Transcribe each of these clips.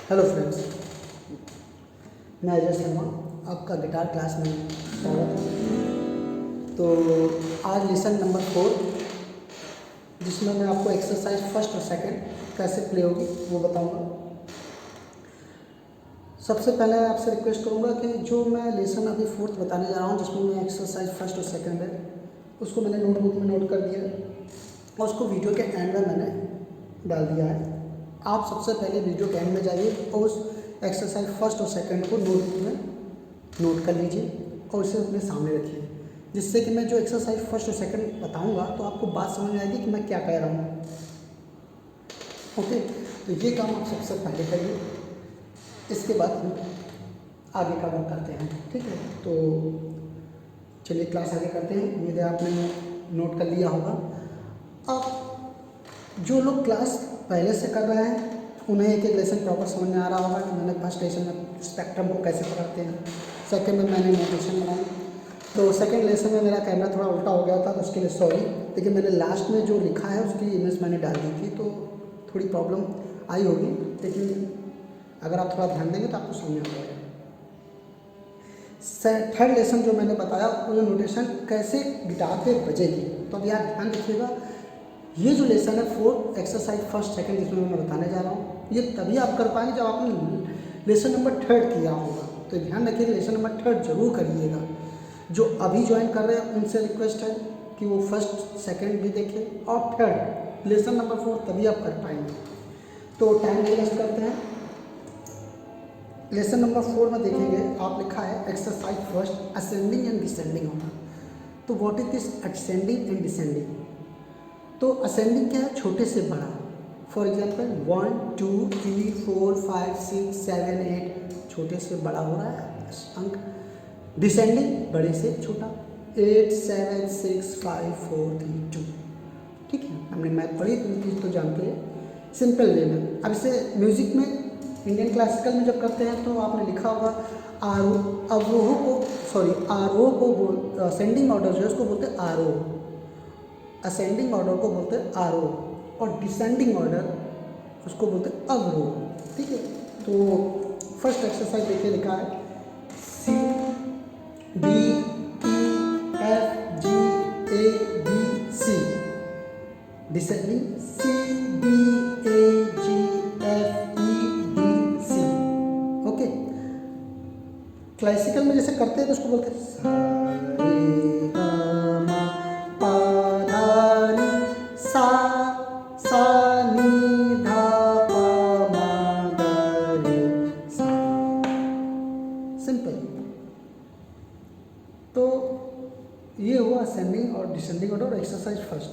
Hello friends, मैं अजय शर्मा आपका guitar class में स्वागत है। तो आज लेसन नंबर 4 जिसमें मैं आपको एक्सरसाइज फर्स्ट और सेकंड कैसे प्ले होगी वो बताऊंगा। सबसे पहले मैं आपसे रिक्वेस्ट करूंगा कि जो मैं लेसन अभी 4th बताने जा रहा हूँ जिसमें मैं एक्सरसाइज फर्स्ट और सेकंड है उसको मैंने नोटबुक में नोट कर दिया है और उसको वीडियो के एंड में मैंने डाल दिया है। आप सबसे पहले वीडियो के एंड में जाइए और उस एक्सरसाइज फर्स्ट और सेकंड को नोटबुक में नोट कर लीजिए और उसे अपने सामने रखिए, जिससे कि मैं जो एक्सरसाइज फर्स्ट और सेकंड बताऊंगा तो आपको बात समझ में आएगी कि मैं क्या कह रहा हूँ। ओके, तो ये काम आप सबसे पहले करिए, इसके बाद हम आगे का वर्क करते हैं। ठीक है, तो चलिए क्लास आगे करते हैं। उम्मीद है आपने नोट कर लिया होगा। अब जो लोग क्लास पहले से कर रहे हैं उन्हें एक एक लेसन प्रॉपर समझ में आ रहा होगा कि मैंने फर्स्ट लेसन में स्पेक्ट्रम को कैसे पकड़ते हैं, सेकंड में मैंने नोटेशन बनाई। तो सेकंड लेसन में मेरा कैमरा थोड़ा उल्टा हो गया था तो उसके लिए सॉरी, लेकिन मैंने लास्ट में जो लिखा है उसकी इमेज मैंने डाल दी थी तो थोड़ी प्रॉब्लम आई होगी, लेकिन अगर आप थोड़ा ध्यान देंगे तो आपको समझ में आ जाएगा। थर्ड लेसन जो मैंने बताया वो नोटेशन कैसे गिटार पे बजेगी, तो अब यार ध्यान रखिएगा। ये जो लेसन है 4 एक्सरसाइज फर्स्ट सेकंड जिसमें मैं बताने जा रहा हूँ, ये तभी आप कर पाएंगे जब आपने लेसन नंबर 3 किया होगा। तो ध्यान रखिएगा, लेसन नंबर 3 जरूर करिएगा। जो अभी ज्वाइन कर रहे हैं उनसे रिक्वेस्ट है कि वो फर्स्ट सेकंड भी देखें और थर्ड लेसन नंबर 4 तभी आप कर पाएंगे। तो टाइम वेस्ट करते हैं। लेसन नंबर 4 में देखेंगे आप लिखा है exercise first ascending and descending order. तो what is this ascending and descending? तो असेंडिंग क्या है? छोटे से बड़ा। फॉर एग्जाम्पल 1 2 3 4 5 6 7 8 छोटे से बड़ा हो रहा है अंक। डिसेंडिंग बड़े से छोटा 8 7 6 5 4 3 2। ठीक है, हमने मैथ पढ़ी तो चीज़ तो जानते हैं सिंपल वे में। अब इसे म्यूजिक में इंडियन क्लासिकल में जब करते हैं तो आपने लिखा होगा अवरोह को आरोह को असेंडिंग ऑर्डर जो है उसको बोलते हैं आरोह, असेंडिंग ऑर्डर को बोलते हैं आरोह और डिसेंडिंग ऑर्डर उसको बोलते हैं अवरोह। ठीक है, तो फर्स्ट एक्सरसाइज देखिए लिखा है C D E F G A B C, descending C D A G F E D C। Okay, classical में जैसे करते हैं तो उसको बोलते हैं ये हुआ असेंडिंग और डिसेंडिंग ऑर्डर और एक्सरसाइज फर्स्ट।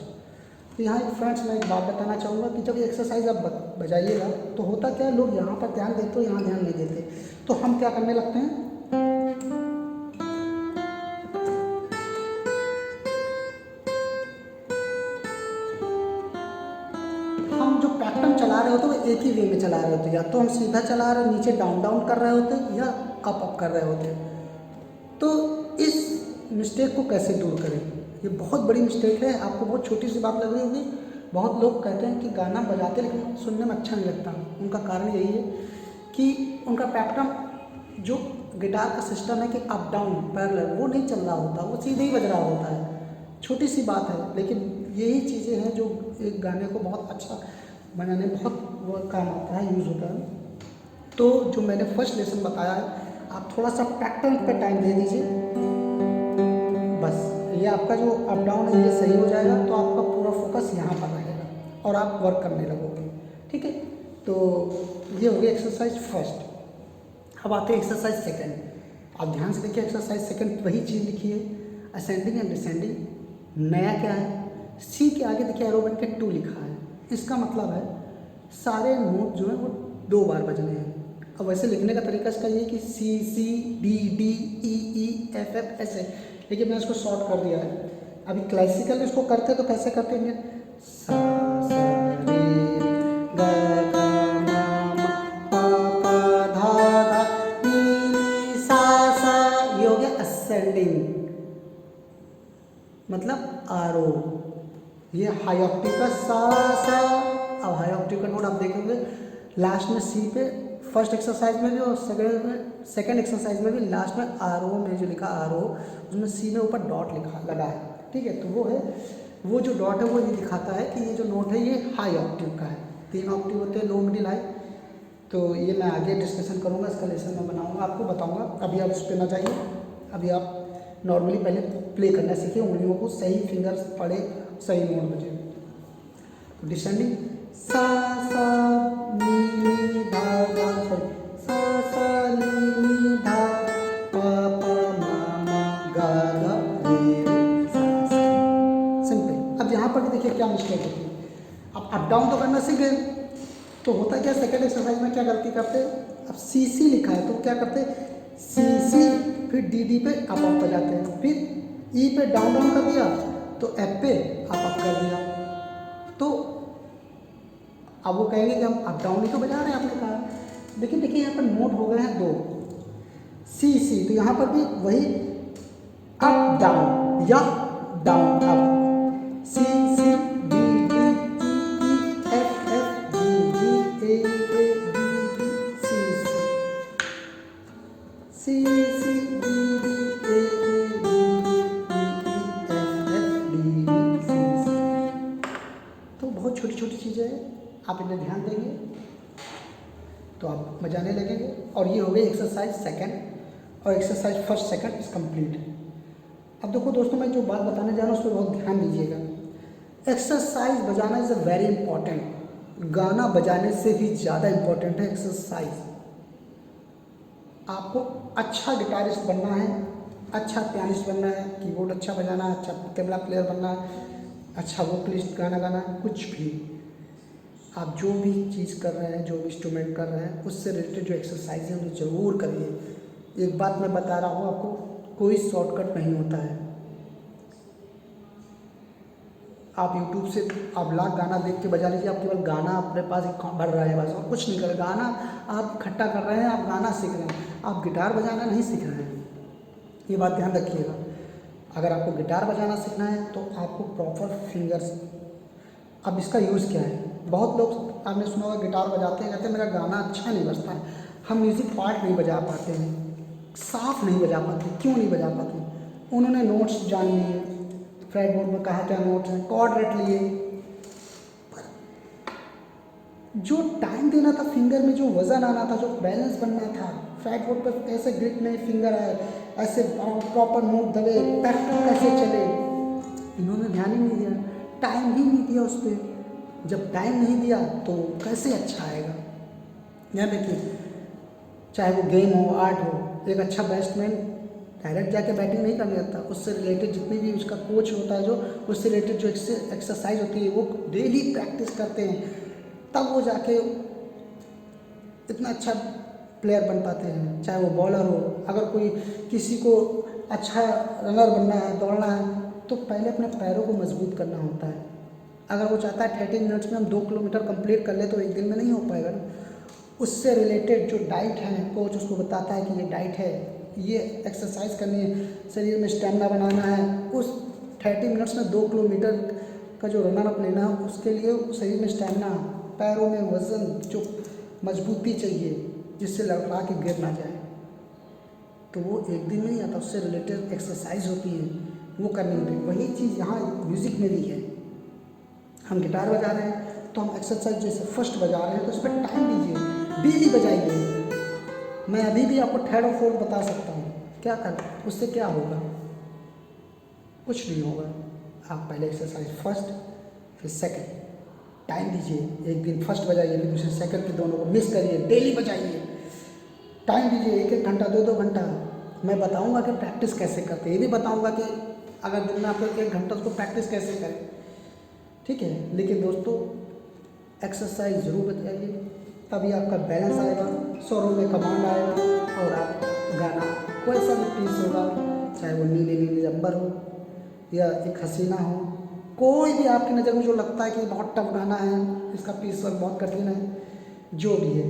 तो यहाँ एक फ्रेंड्स मैं एक बात बताना चाहूँगा कि जब ये एक्सरसाइज आप बजाइएगा तो होता क्या है, लोग यहाँ पर ध्यान देते हो यहाँ ध्यान नहीं देते, तो हम क्या करने लगते हैं, हम जो पैटर्न चला रहे होते हैं वो एक ही वे में चला रहे होते हैं, या तो हम सीधा चला रहे नीचे डाउन डाउन कर रहे होते हैं या अप अप कर रहे होते हैं। तो इस मिस्टेक को कैसे दूर करें? ये बहुत बड़ी मिस्टेक है, आपको बहुत छोटी सी बात लग रही होगी। बहुत लोग कहते हैं कि गाना बजाते लेकिन सुनने में अच्छा नहीं लगता। उनका कारण यही है कि उनका पैटर्न जो गिटार का सिस्टम है कि अप डाउन पैरेलल वो नहीं चल रहा होता, वो सीधे ही बज रहा होता है। छोटी सी बात है लेकिन यही चीज़ें हैं जो एक गाने को बहुत अच्छा बनाने में बहुत वो काम आता है, यूज़ होता है। तो जो मैंने फर्स्ट लेसन बताया है आप थोड़ा सा पैटर्न पे टाइम दे दीजिए, बस ये आपका जो अप डाउन है ये सही हो जाएगा तो आपका पूरा फोकस यहाँ पर रहेगा और आप वर्क करने लगोगे। ठीक है, तो ये हो गया एक्सरसाइज फर्स्ट। अब आते हैं एक्सरसाइज सेकंड। आप ध्यान से देखिए, एक्सरसाइज सेकंड वही चीज़ लिखी है असेंडिंग एंड डिसेंडिंग। नया क्या है, सी के आगे देखिए एरो बन के 2 लिखा है, इसका मतलब है सारे नोट जो है वो 2 बार बजने हैं। अब वैसे लिखने का तरीका इसका ये कि C C D D E E F F ऐसे, लेकिन मैं इसको शॉर्ट कर दिया है। अभी क्लासिकल इसको करते तो कैसे करते हैं, सा सा रे ग ग म प प धा धा नी नी सा सा, ये हो गया असेंडिंग मतलब आरोह। ये हाई ऑक्टेव का सा सा। अब हाई ऑक्टेव का नोट आप देखेंगे लास्ट में सी पे फर्स्ट एक्सरसाइज में भी और सेकेंड एक्सरसाइज में भी लास्ट में RO में जो लिखा RO उसमें C में ऊपर डॉट लिखा लगा है, ठीक है। तो वो है, वो जो डॉट है वो ये दिखाता है कि ये जो नोट है ये हाई ऑक्टेव का है। 3 ऑक्टेव होते हैं, लो मिडिल हाई। तो ये मैं आगे डिस्कशन करूँगा, इसका लेसन मैं बनाऊँगा, आपको बताऊँगा। अभी आप उस पर ना जाइए, अभी आप नॉर्मली पहले प्ले करना सीखिए, उंगलियों को सही फिंगर्स पड़े, सही नोट बजे। तो डिसेंडिंग सा सा नी नी धा धा, सॉरी सा सा नी नी धा पा पा मा मा गा गा रे रे सा सा। सिंपल। अब यहाँ पर भी देखिए क्या मिस्टेक होती है। अब अप डाउन तो करना सीख गए, तो होता क्या सेकंड एक्सरसाइज में क्या गलती करते, अब CC लिखा है तो क्या करते, CC फिर DD पे अप अप पर जाते हैं, फिर E पे डाउन डाउन कर दिया तो F पे अप कर दिया। तो अब वो कहेंगे कि हम अप डाउन ही तो बजा रहे हैं, आपने कहा। लेकिन देखिए यहाँ पर नोट हो गए हैं 2 CC, तो यहाँ पर भी वही अप डाउन या down up, C C D D E E F F G G A A B B C C C C D D A A B B E E F F D D C C। तो बहुत छोटी छोटी चीज़ें हैं, आप इन्हें ध्यान देंगे तो आप बजाने लगेंगे। और ये हो गई एक्सरसाइज सेकंड, और exercise first second is complete. अब देखो दोस्तों, मैं जो बात बताने जा रहा हूँ उस पर बहुत ध्यान दीजिएगा। एक्सरसाइज बजाना इज़ अ वेरी इंपॉर्टेंट। गाना बजाने से भी ज़्यादा इंपॉर्टेंट है एक्सरसाइज। आपको अच्छा गिटारिस्ट बनना है, अच्छा पियानिस्ट बनना है, कीबोर्ड अच्छा बजाना है, अच्छा तबला प्लेयर बनना है, अच्छा वोकलिस्ट गाना गाना है, कुछ भी आप जो भी चीज़ कर रहे हैं, जो भी इंस्ट्रूमेंट कर रहे हैं, उससे रिलेटेड जो एक्सरसाइज है उन्हें ज़रूर करिए। एक बात मैं बता रहा हूँ आपको, कोई शॉर्टकट नहीं होता है। आप YouTube से आप लाख गाना देख के बजा लीजिए, आप केवल गाना अपने पास भर रहा है बस, और कुछ नहीं कर रहे। गाना आप इकट्ठा कर रहे हैं, आप गाना सीख रहे हैं, आप गिटार बजाना नहीं सीख रहे हैं। ये बात ध्यान रखिएगा। अगर आपको गिटार बजाना सीखना है तो आपको प्रॉपर फिंगर्स। अब इसका यूज़ क्या है, बहुत लोग आपने सुना होगा गिटार बजाते हैं, कहते हैं मेरा गाना अच्छा नहीं बजता है, हम म्यूज़िक पार्ट नहीं बजा पाते हैं, साफ नहीं बजा पाते। क्यों नहीं बजा पाते? उन्होंने नोट्स जान लिए, फ्रेट बोर्ड में कहा क्या नोट्स हैं, कॉर्ड रट लिए, जो टाइम देना था फिंगर में, जो वज़न आना था, जो बैलेंस बनना था, फ्रेट बोर्ड पर कैसे ग्रिप में फिंगर आए, ऐसे प्रॉपर नोट दबे, पैटर्न कैसे चले, इन्होंने ध्यान ही नहीं दिया, टाइम ही नहीं दिया उस पर। जब टाइम नहीं दिया तो कैसे अच्छा आएगा। यहाँ देखिए, चाहे वो गेम हो, आर्ट हो, एक अच्छा बैट्समैन डायरेक्ट जाके बैटिंग नहीं करने जाता, उससे रिलेटेड जितनी भी उसका कोच होता है, जो उससे रिलेटेड जो एक्सरसाइज होती है वो डेली प्रैक्टिस करते हैं, तब वो जाके इतना अच्छा प्लेयर बन पाते हैं। चाहे वो बॉलर हो, अगर कोई किसी को अच्छा रनर बनना है, दौड़ना है, तो पहले अपने पैरों को मजबूत करना होता है। अगर वो चाहता है 30 मिनट्स में हम 2 किलोमीटर कंप्लीट कर ले, तो एक दिन में नहीं हो पाएगा ना। उससे रिलेटेड जो डाइट है, कोच उसको बताता है कि ये डाइट है, ये एक्सरसाइज करनी है, शरीर में स्टेमिना बनाना है, उस 30 मिनट्स में 2 किलोमीटर का जो रनर अप लेना है, उसके लिए शरीर में स्टेमिना, पैरों में वज़न, जो मजबूती चाहिए जिससे लड़खड़ा के गिर ना जाए, तो वो एक दिन में नहीं आता। उससे रिलेटेड एक्सरसाइज होती है, वो करनी होती है। वही चीज़ यहाँ म्यूज़िक में भी है। हम गिटार बजा रहे हैं तो हम एक्सरसाइज जैसे फर्स्ट बजा रहे हैं तो उस पर टाइम दीजिए, डेली बजाइए। मैं अभी भी आपको थर्ड और फोर्थ बता सकता हूँ, क्या कर, उससे क्या होगा, कुछ नहीं होगा। आप पहले एक्सरसाइज फर्स्ट, फिर सेकंड, टाइम दीजिए। एक दिन फर्स्ट बजाइए, फिर दूसरे सेकंड, फिर दोनों को मिस करिए, डेली बजाइए, टाइम दीजिए, 1-1 घंटा, 2-2 घंटा। मैं बताऊंगा कि प्रैक्टिस कैसे करते हैं, ये भी बताऊंगा कि अगर दिन में आपको 1 घंटा उसको प्रैक्टिस कैसे करें, ठीक है। लेकिन दोस्तों, एक्सरसाइज ज़रूर बताइए, तभी आपका बैलेंस आएगा, स्वरों में कमांड आएगा, और आप गाना कोई सा भी पीस होगा, चाहे वो नीले नीले अंबर हो या एक हसीना हो, कोई भी आपकी नज़र में जो लगता है कि बहुत टफ गाना है, इसका पीस वर्क बहुत कठिन है, जो भी है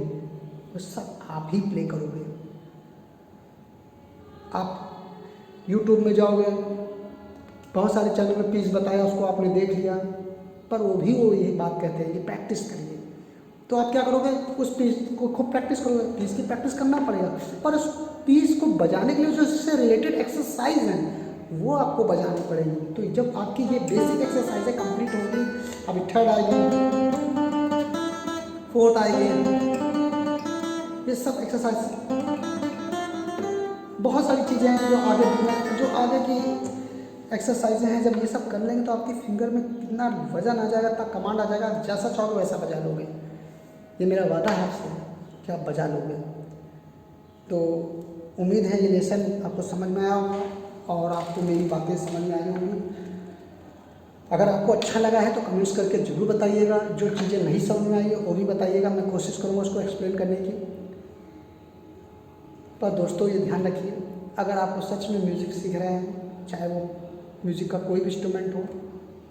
वो सब आप ही प्ले करोगे। आप YouTube में जाओगे, बहुत सारे चैनल में पीस बताया, उसको आपने देख लिया, पर वो यही बात कहते हैं कि प्रैक्टिस करिए। तो आप क्या करोगे, उस पीस को खूब प्रैक्टिस करोगे, पीस की प्रैक्टिस करना पड़ेगा, पर उस पीस को बजाने के लिए जो इससे रिलेटेड एक्सरसाइज हैं वो आपको बजानी पड़ेगी। तो जब आपकी ये बेसिक एक्सरसाइजें कंप्लीट होगी, अभी थर्ड आएगी, फोर्थ आएगी, ये सब एक्सरसाइज, बहुत सारी चीज़ें हैं जो आगे की एक्सरसाइजें हैं। जब ये सब कर लेंगे तो आपकी फिंगर में कितना वजन आ जाएगा, इतना कमांड आ जाएगा, जैसा चाहोगे वैसा बजा लोगे। ये मेरा वादा है आपसे कि आप बजा लोगे। तो उम्मीद है ये लेसन आपको समझ में आया होगा और आपको मेरी बातें समझ में आई होंगी। अगर आपको अच्छा लगा है तो कमेंट्स करके ज़रूर बताइएगा। जो चीज़ें नहीं समझ में आई है वो भी बताइएगा, मैं कोशिश करूँगा उसको एक्सप्लेन करने की। पर दोस्तों ये ध्यान रखिए, अगर आपको सच में म्यूज़िक सीख रहे हैं, चाहे वो म्यूज़िक का कोई भी इंस्ट्रूमेंट हो,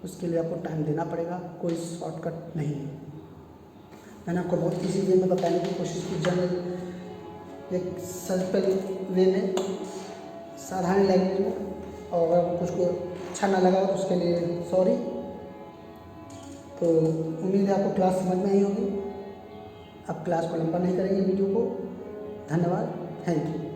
उसके लिए आपको टाइम देना पड़ेगा, कोई शॉर्टकट नहीं है। मैंने आपको बहुत ईजी वे में बताने की कोशिश की, जनरल एक सिंपल वे में, साधारण लैंग्वेज में। और अगर कुछ को अच्छा ना लगा तो उसके लिए सॉरी। तो उम्मीद है आपको क्लास समझ में आई होगी। अब क्लास को लंबा नहीं करेंगे वीडियो को। धन्यवाद, थैंक यू।